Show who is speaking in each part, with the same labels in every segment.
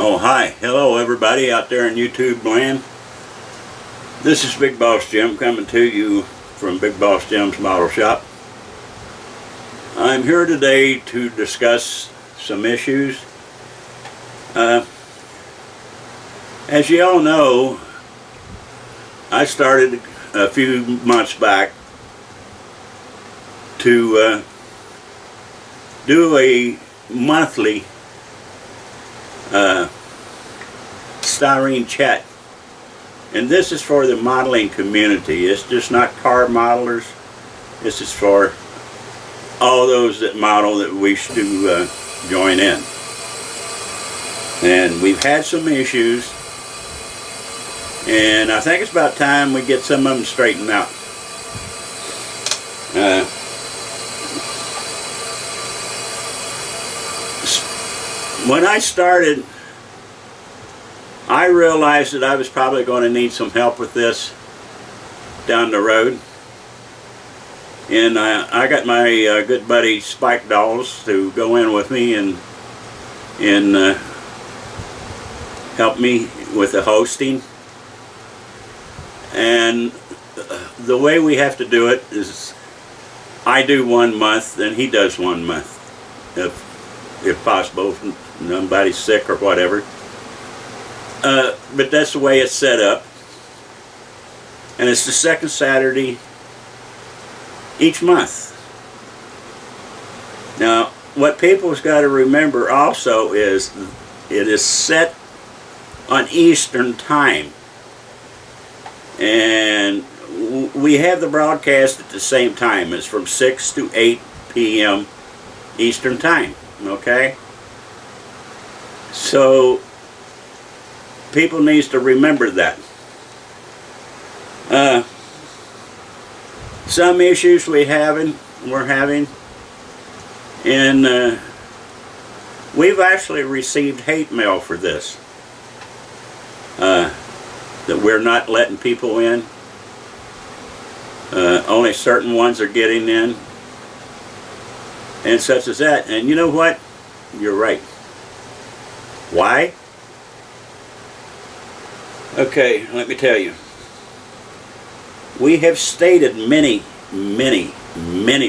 Speaker 1: Oh, hi. Hello, everybody out there in YouTube land. This is Big Boss Jim coming to you from Big Boss Jim's Model Shop. I'm here today to discuss some issues. As you all know, I started a few months back to do a monthly Styrene chat, and this is for the modeling community. It's just not car modelers. This is for all those that model that wish to join in. And we've had some issues, and I think it's about time we get some of them straightened out. When I started, I realized that I was probably going to need some help with this down the road. And I got my good buddy Spike Dolls to go in with me and help me with the hosting. And the way we have to do it is I do 1 month, then he does 1 month, if possible, if nobody's sick or whatever. But that's the way it's set up. And it's the second Saturday each month. Now, what people's got to remember also is it is set on Eastern time. And we have the broadcast at the same time. It's from 6 to 8 p.m. Eastern time. Okay? So people needs to remember that. Some issues we're having, and we've actually received hate mail for this. That we're not letting people in. Only certain ones are getting in, and such as that. And you know what? You're right. Why? Okay, let me tell you. We have stated many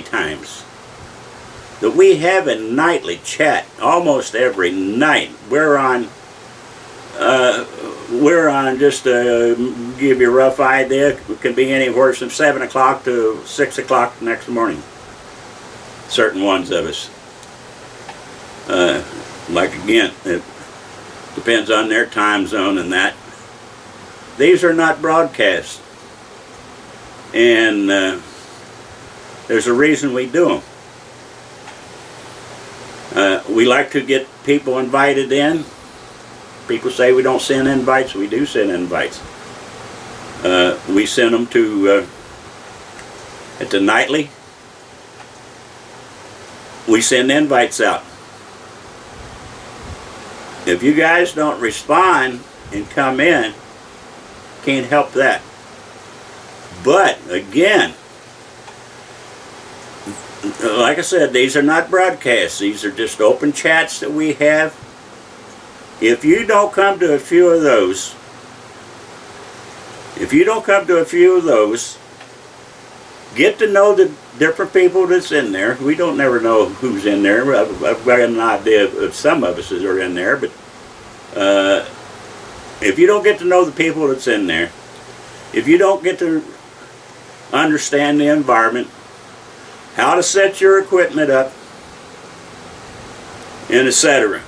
Speaker 1: times that we have a nightly chat almost every night. We're on just to give you a rough idea, it can be anywhere from 7 o'clock to 6 o'clock the next morning. Certain ones of us. Like again, it depends on their time zone and that. These are not broadcasts. And there's a reason we do them. We like to get people invited in. People say we don't send invites. We do send invites. We send them to at the nightly. We send invites out. If you guys don't respond and come in, can't help that. But again, like I said, these are not broadcasts. These are just open chats that we have. If you don't come to a few of those, get to know the different people that's in there. We don't never know who's in there. I've got an idea of some of us that are in there, but if you don't get to know the people that's in there, if you don't get to understand the environment, how to set your equipment up, and etc.,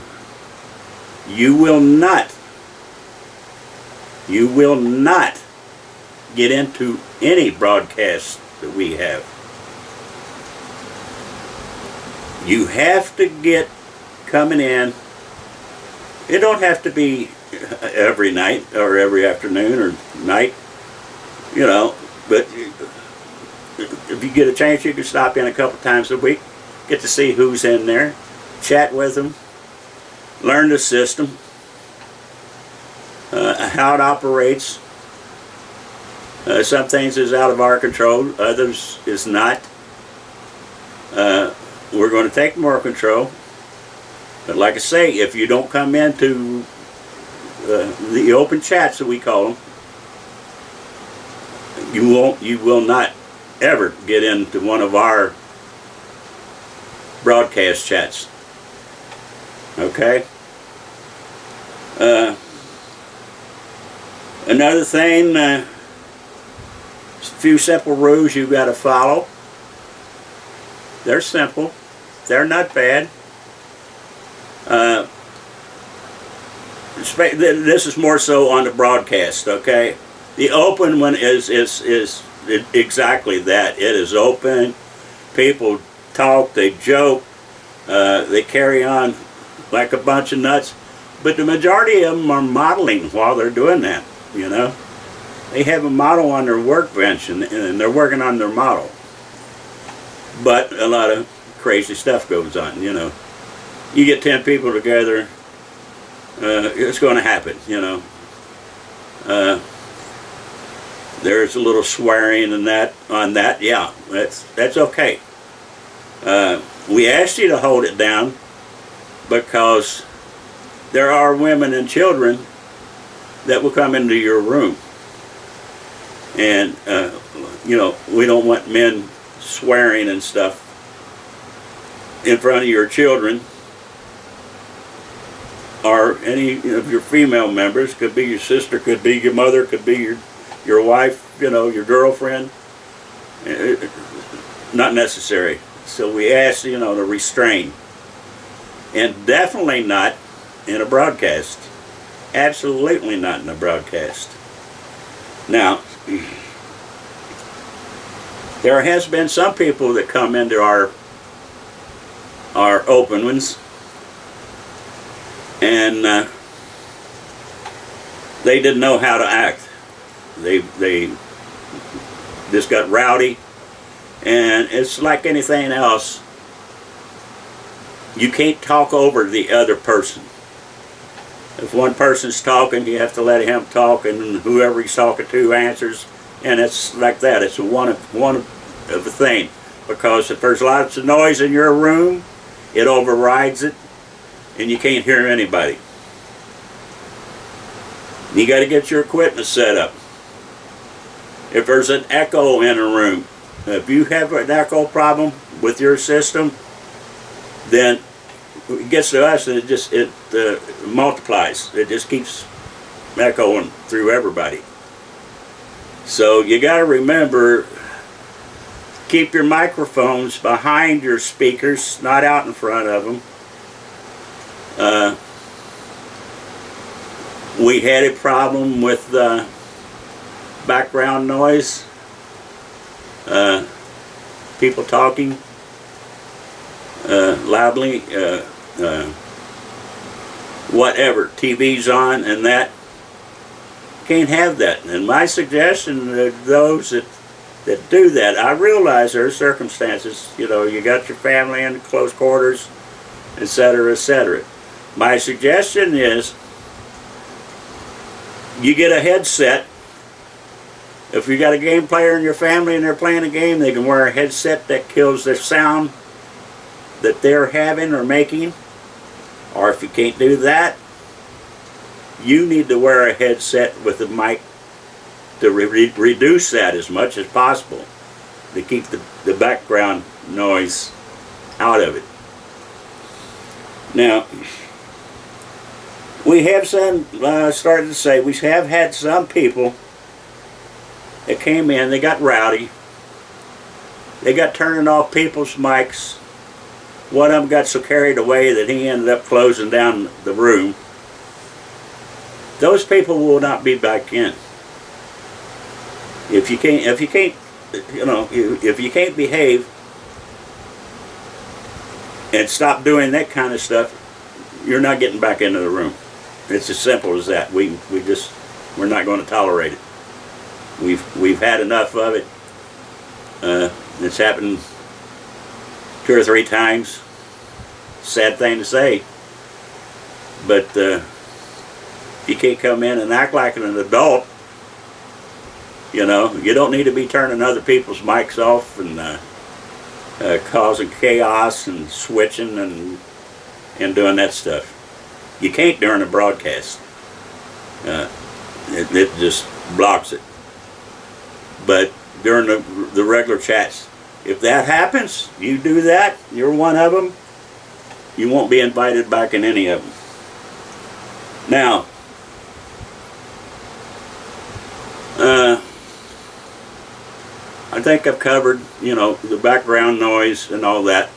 Speaker 1: you will not get into any broadcast that we have. You have to get coming in. It don't have to be every night or every afternoon or night, you know, but if you get a chance, you can stop in a couple times a week, get to see who's in there, chat with them, learn the system, how it operates. Some things is out of our control, others is not. We're going to take more control. But like I say, if you don't come into the open chats that we call them, you will not ever get into one of our broadcast chats. Okay? Another thing, a few simple rules you've got to follow. They're simple. They're not bad. This is more so on the broadcast, okay? The open one is exactly that. It is open. People talk, they joke, they carry on like a bunch of nuts. But the majority of them are modeling while they're doing that, you know? They have a model on their workbench and they're working on their model. But a lot of crazy stuff goes on, you know. You get 10 people together, it's going to happen, you know. There's a little swearing and that on that, yeah, that's okay. We asked you to hold it down because there are women and children that will come into your room. And, you know, we don't want men swearing and stuff in front of your children or any of your female members. Could be your sister, could be your mother, could be your wife, you know, your girlfriend. Not necessary. So we ask, you know, to restrain. And definitely not in a broadcast. Absolutely not in a broadcast. Now, there has been some people that come into our open ones, and they didn't know how to act. They just got rowdy, and it's like anything else. You can't talk over the other person. If one person's talking, you have to let him talk, and whoever he's talking to answers. And it's like that. It's one of a thing. Because if there's lots of noise in your room, it overrides it, and you can't hear anybody. You got to get your equipment set up. If there's an echo in a room, if you have an echo problem with your system, then it gets to us and it multiplies. It just keeps echoing through everybody. So you got to remember, keep your microphones behind your speakers, not out in front of them. We had a problem with background noise, people talking loudly, whatever, TV's on and that. Can't have that. And my suggestion to those that do that, I realize there are circumstances, you know, you got your family in close quarters, etc., etc. My suggestion is you get a headset. If you got a game player in your family and they're playing a game, they can wear a headset that kills the sound that they're having or making. Or if you can't do that, you need to wear a headset with a mic to reduce that as much as possible, to keep the background noise out of it. Now, we have started to say, we have had some people that came in, they got rowdy, they got turning off people's mics. One of them got so carried away that he ended up closing down the room. Those people will not be back in. If you can't, you know, if you can't behave and stop doing that kind of stuff, you're not getting back into the room. It's as simple as that. We're not going to tolerate it. We've had enough of it. It's happened 2 or 3 times. Sad thing to say, but you can't come in and act like an adult. You know, you don't need to be turning other people's mics off and causing chaos and switching and doing that stuff. You can't during a broadcast. It just blocks it. But during the regular chats, if that happens, you do that, you're one of them, you won't be invited back in any of them. Now, I think I've covered, you know, the background noise and all that.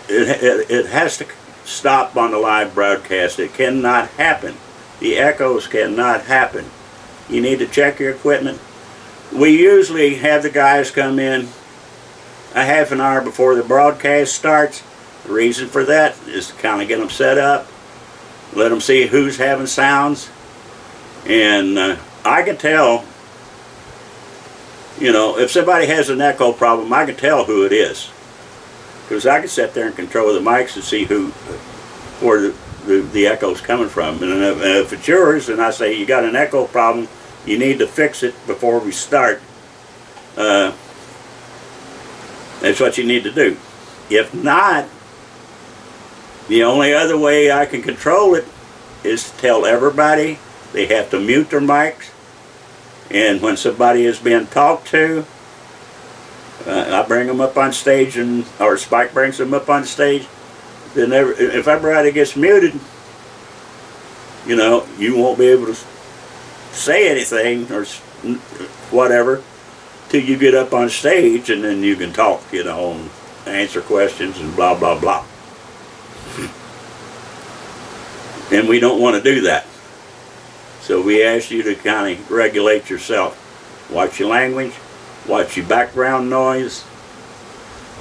Speaker 1: It has to stop on the live broadcast. It cannot happen. The echoes cannot happen. You need to check your equipment. We usually have the guys come in a half an hour before the broadcast starts. The reason for that is to kind of get them set up, let them see who's having sounds, and I can tell, you know, if somebody has an echo problem, I can tell who it is, because I can sit there and control the mics and see where the echo's coming from. And if it's yours, and I say you got an echo problem, you need to fix it before we start. That's what you need to do. If not, the only other way I can control it is to tell everybody they have to mute their mics, and when somebody is being talked to, I bring them up on stage, or Spike brings them up on stage. Then if everybody gets muted, you know, you won't be able to say anything or whatever till you get up on stage, and then you can talk, you know, and answer questions and blah blah blah. And we don't want to do that. So we ask you to kind of regulate yourself. Watch your language, watch your background noise.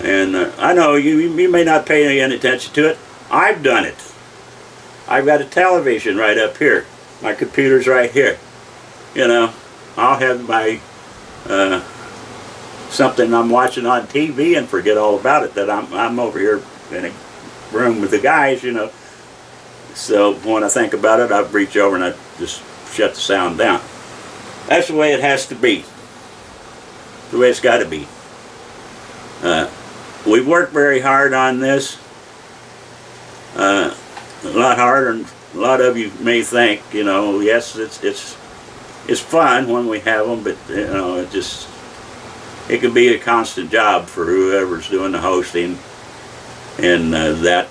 Speaker 1: And I know you may not pay any attention to it. I've done it. I've got a television right up here. My computer's right here. You know, I'll have my something I'm watching on TV and forget all about it, that I'm over here in a room with the guys, you know. So when I think about it, I reach over and I just shut the sound down. That's the way it has to be. The way it's got to be. We've worked very hard on this. A lot harder than a lot of you may think. You know, yes, it's fun when we have them, but you know, it can be a constant job for whoever's doing the hosting, and that.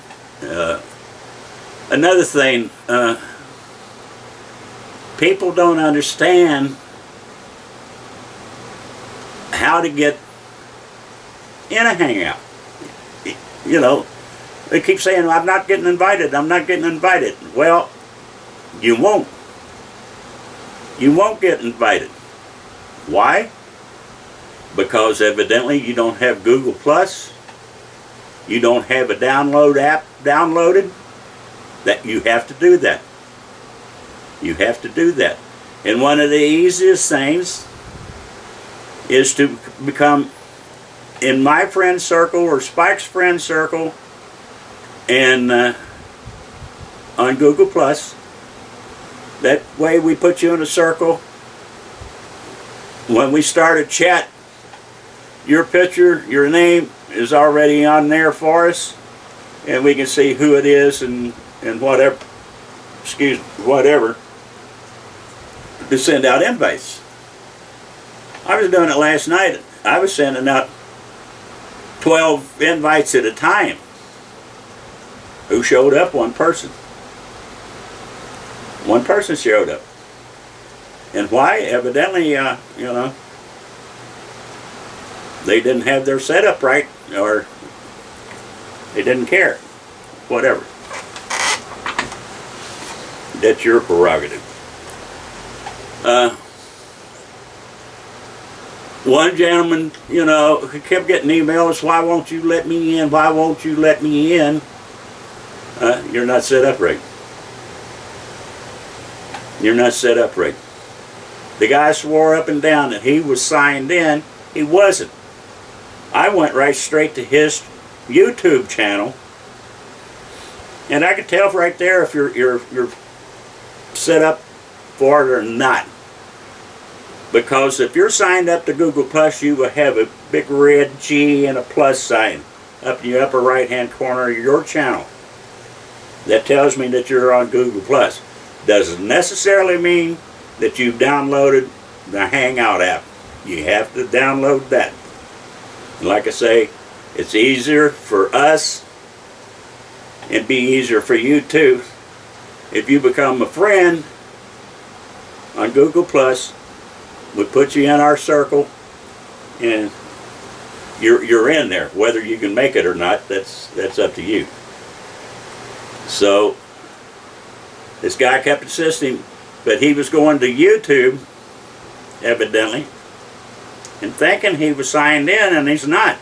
Speaker 1: Another thing, people don't understand how to get in a hangout. You know, they keep saying, I'm not getting invited, I'm not getting invited. Well, you won't. You won't get invited. Why? Because evidently you don't have Google Plus, you don't have a download app downloaded. That you have to do that. You have to do that. And one of the easiest things is to become in my friend circle or Spike's friend circle, and on Google Plus. That way we put you in a circle. When we start a chat, your picture, your name is already on there for us, and we can see who it is and whatever, whatever, to send out invites. I was doing it last night. I was sending out 12 invites at a time. Who showed up? One person. One person showed up. And why? Evidently, you know, they didn't have their setup right, or they didn't care. Whatever. That's your prerogative. One gentleman, you know, kept getting emails, why won't you let me in? Why won't you let me in? You're not set up right. You're not set up right. The guy swore up and down that he was signed in. He wasn't. I went right straight to his YouTube channel, and I could tell right there if you're set up for it or not. Because if you're signed up to Google Plus, you will have a big red G and a plus sign up in the upper right hand corner of your channel. That tells me that you're on Google Plus. Doesn't necessarily mean that you've downloaded the Hangout app. You have to download that. And like I say, it's easier for us and be easier for you too if you become a friend on Google Plus. We put you in our circle and you're in there. Whether you can make it or not, that's up to you. So this guy kept insisting, but he was going to YouTube, evidently, and thinking he was signed in, and he's not.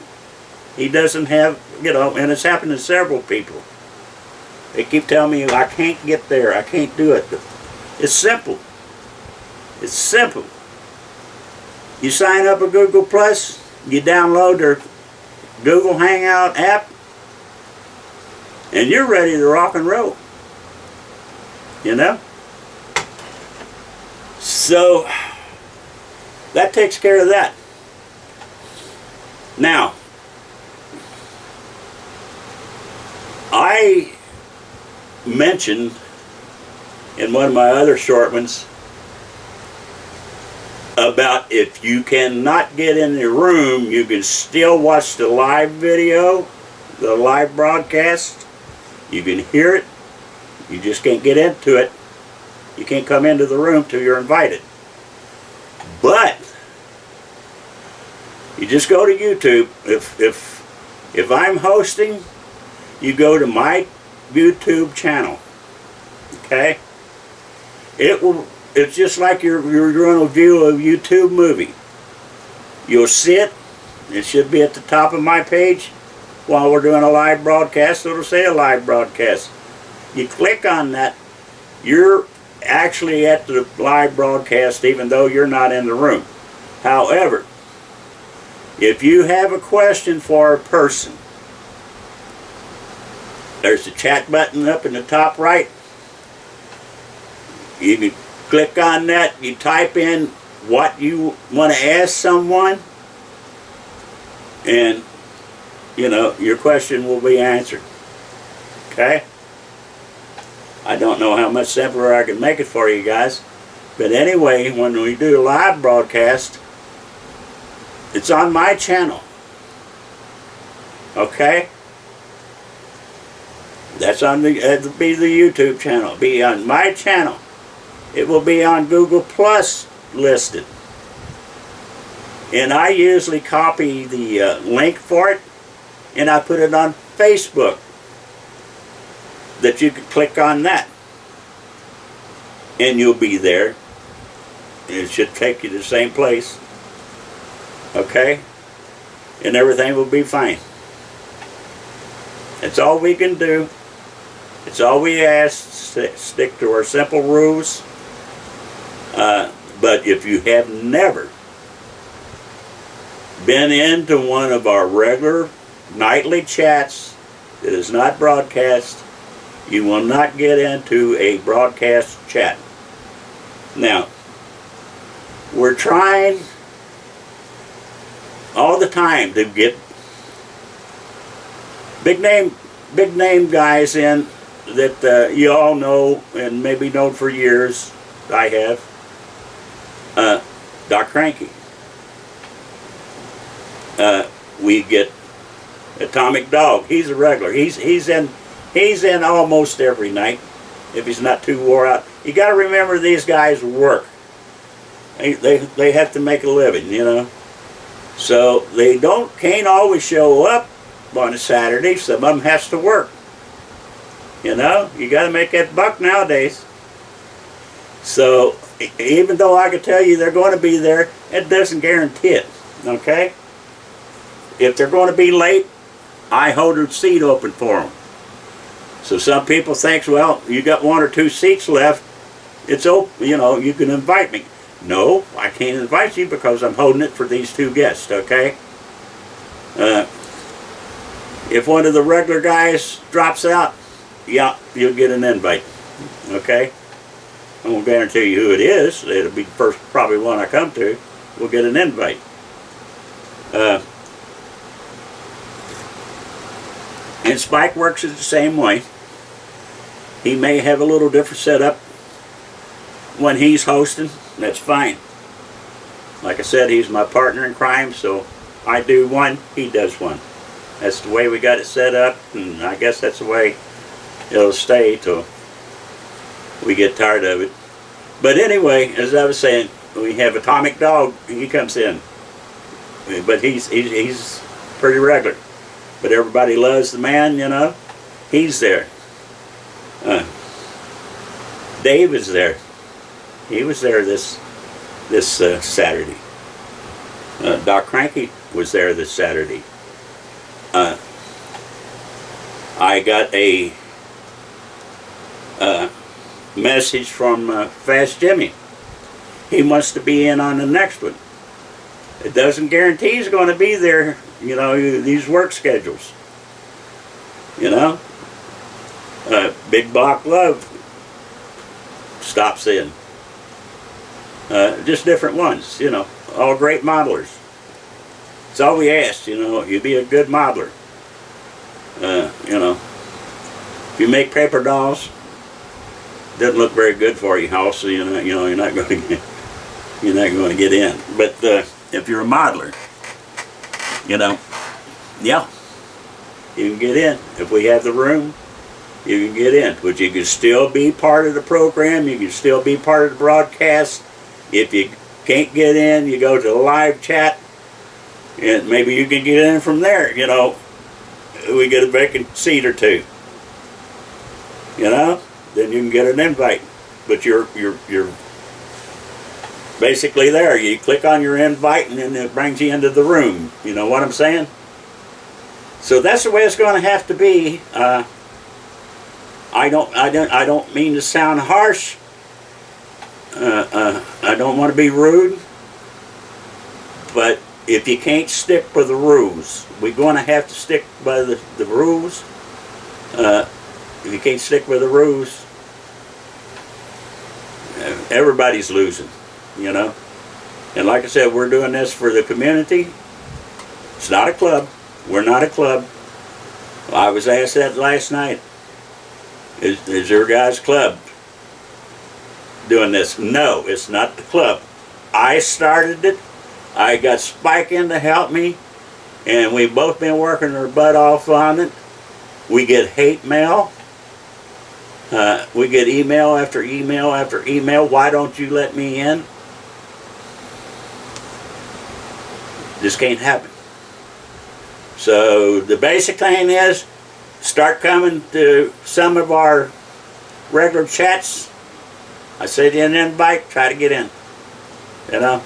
Speaker 1: He doesn't have, and it's happened to several people. They keep telling me, I can't get there, I can't do it. It's simple. It's simple. You sign up with Google Plus, you download their Google Hangout app, and you're ready to rock and roll. So that takes care of that. Now, I mentioned in one of my other short ones about if you cannot get in the room, you can still watch the live video, the live broadcast. You can hear it. You just can't get into it. You can't come into the room till you're invited. But you just go to YouTube. If I'm hosting, you go to my YouTube channel. Okay? It's just like you're doing a view of a YouTube movie. You'll see it. It should be at the top of my page while we're doing a live broadcast. It'll say a live broadcast. You click on that, you're actually at the live broadcast even though you're not in the room. However, if you have a question for a person, there's a chat button up in the top right. You can click on that, you type in what you want to ask someone, and your question will be answered. Okay? I don't know how much simpler I can make it for you guys, but anyway, when we do a live broadcast, it's on my channel. Okay? It'll be the YouTube channel. It'll be on my channel. It will be on Google Plus listed. And I usually copy the link for it, and I put it on Facebook, that you can click on that. And you'll be there. It should take you to the same place. Okay? And everything will be fine. That's all we can do. It's all we ask. Stick to our simple rules. But if you have never been into one of our regular nightly chats that is not broadcast, you will not get into a broadcast chat. Now, we're trying all the time to get big name guys in that you all know and maybe known for years. I have. Doc Cranky. We get Atomic Dog. He's a regular. He's in almost every night if he's not too wore out. You got to remember, these guys work. They have to make a living, So they can't always show up on a Saturday. Some of them has to work. You got to make that buck nowadays. So even though I could tell you they're going to be there, it doesn't guarantee it. Okay? If they're going to be late, I hold a seat open for them. So some people think, well, you got 1 or 2 seats left. It's open, you can invite me. No, I can't invite you because I'm holding it for these 2 guests, okay? If one of the regular guys drops out, yeah, you'll get an invite, okay? I won't guarantee you who it is. It'll be the first probably one I come to. We'll get an invite. And Spike works it the same way. He may have a little different setup when he's hosting, that's fine. Like I said, he's my partner in crime, so I do one, he does one. That's the way we got it set up, and I guess that's the way it'll stay till we get tired of it. But anyway, as I was saying, we have Atomic Dog, he comes in. But he's pretty regular. But everybody loves the man, you know. He's there. Dave is there. He was there this Saturday. Doc Cranky was there this Saturday. I got a message from Fast Jimmy. He wants to be in on the next one. It doesn't guarantee he's going to be there, you know, these work schedules. You know? Big Block Love stops in. Just different ones, you know, all great modelers. It's all we ask, you know, you be a good modeler. You know, if you make paper dolls, it doesn't look very good for you, also, you know, you're not going to get in. But if you're a modeler, you know, yeah, you can get in. If we have the room, you can get in. But you can still be part of the program. You can still be part of the broadcast. If you can't get in, you go to the live chat, and maybe you can get in from there. You know, we get a vacant seat or two. You know, then you can get an invite. But you're basically there. You click on your invite, and then it brings you into the room. You know what I'm saying? So that's the way it's going to have to be. I don't mean to sound harsh. I don't want to be rude, but if you can't stick with the rules, we're going to have to stick by the rules. If you can't stick with the rules, everybody's losing, you know. And like I said, we're doing this for the community. It's not a club. We're not a club. I was asked that last night. Is your guys' club doing this? No, it's not the club. I started it. I got Spike in to help me, and we've both been working our butt off on it. We get hate mail. We get email after email after email. Why don't you let me in? This can't happen. So the basic thing is, start coming to some of our regular chats. I send you an invite, try to get in. You know?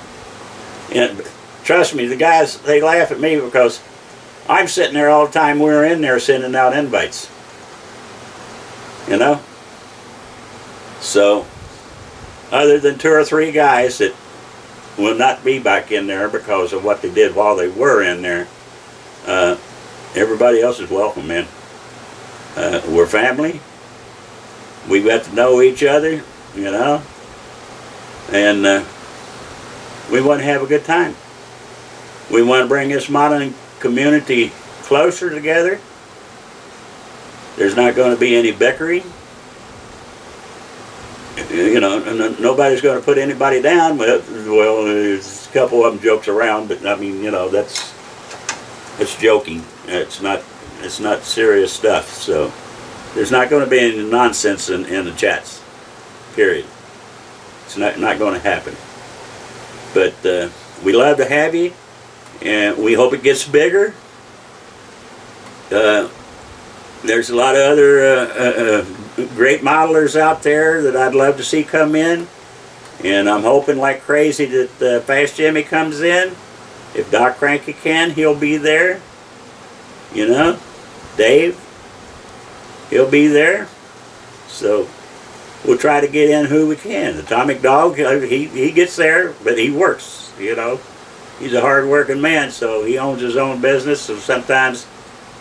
Speaker 1: And trust me, the guys, they laugh at me because I'm sitting there all the time we're in there sending out invites. You know? So, other than 2 or 3 guys that will not be back in there because of what they did while they were in there, everybody else is welcome, man. We're family. We got to know each other, you know, and we want to have a good time. We want to bring this modeling community closer together. There's not going to be any bickering. You know, nobody's going to put anybody down. Well, there's a couple of them jokes around, but I mean, you know, that's joking. It's not serious stuff. So there's not going to be any nonsense in the chats. Period. It's not going to happen. But we love to have you, and we hope it gets bigger. There's a lot of other great modelers out there that I'd love to see come in, and I'm hoping like crazy that Fast Jimmy comes in. If Doc Cranky can, he'll be there. You know, Dave, he'll be there. So we'll try to get in who we can. Atomic Dog, he gets there, but he works, you know. He's a hard-working man, so he owns his own business, so sometimes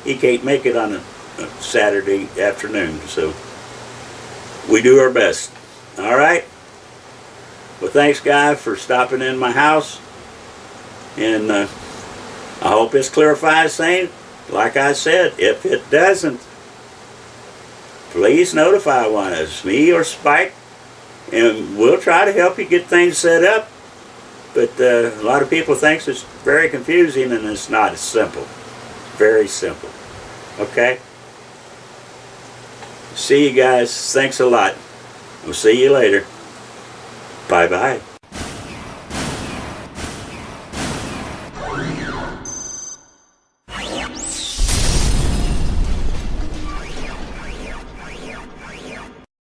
Speaker 1: he can't make it on a Saturday afternoon. So we do our best. All right? Well, thanks, guys, for stopping in my house. And I hope this clarifies things. Like I said, if it doesn't, please notify one of us, me or Spike, and we'll try to help you get things set up. But a lot of people think it's very confusing, and it's not. It's simple. Very simple. Okay? See you guys. Thanks a lot. We'll see you later. Bye-bye.